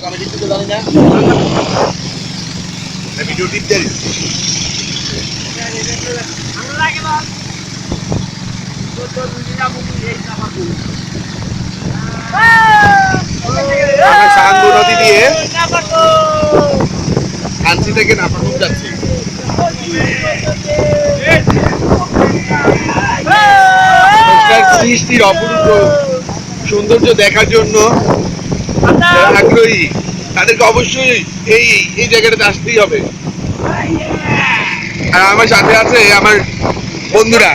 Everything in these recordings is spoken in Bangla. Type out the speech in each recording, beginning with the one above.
আমি ঠিক তো জানি না ভিডিও টিপ দেই আমরা সাঙ্গু নদী দিয়ে কাঞ্চি থেকে নাফাকুম যাচ্ছি। সৃষ্টির অপরূপ সৌন্দর্য দেখার জন্য যারা আগ্রহী তাদেরকে অবশ্যই এই এই জায়গাটাতে আসতেই হবে। আর আমার সাথে আছে আমার বন্ধুরা,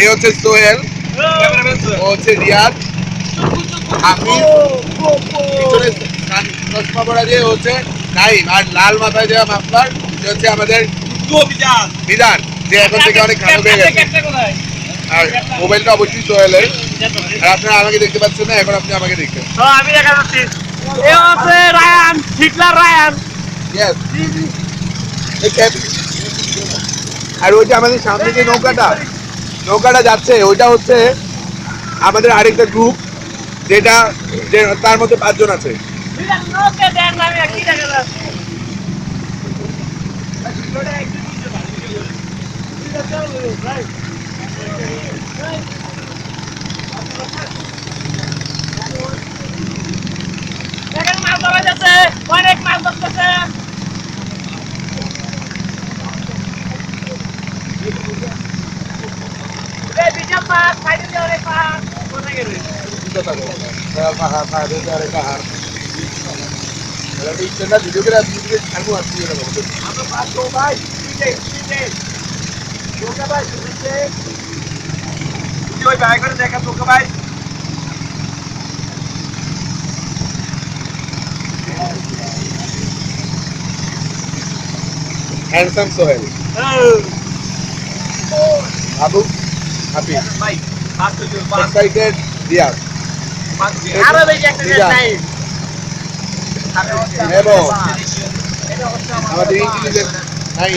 এ হচ্ছে সোহেল, ও হচ্ছে রিয়াদ, আমি চশমা পরা দিয়ে হচ্ছে নাইম, আর লাল মাথায় দেওয়া মাফলার হচ্ছে আমাদের বিধান, যে এখন থেকে অনেক খারাপ হয়ে গেছে। আর মোবাইলটা অবশ্যই সোহেলের। আর আপনারা আমাকে দেখতে পাচ্ছেন না, এখন আপনি আমাকে দেখবেন। আমি দেখা যাচ্ছি এ হচ্ছে রায়ান, হিটলার রায়ান। Yes. আর ওইটা আমাদের সামনে যে নৌকাটা যাচ্ছে ওইটা হচ্ছে আমাদের আরেকটা গ্রুপ, যেটা তার মধ্যে 5 জন আছে। মাছ ধরা যাচ্ছে, অনেক মাছ ধরতেছে। বিশাল মাছ, সাইডে দিয়ে অনেক মাছ। কোথায় গেলে? ভিডিও করে আপনি ছাড়বো আসছি ভাই করে দেখা তোকে ভাই। হ্যান্ডসাম সোহেল, আবু হাফিজ, এক্সাইটেড রিয়াদ, আরো বেশি একটা নাই। এবং আমাদের ইংলিশের নাই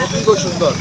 অপূর্ব সুন্দর।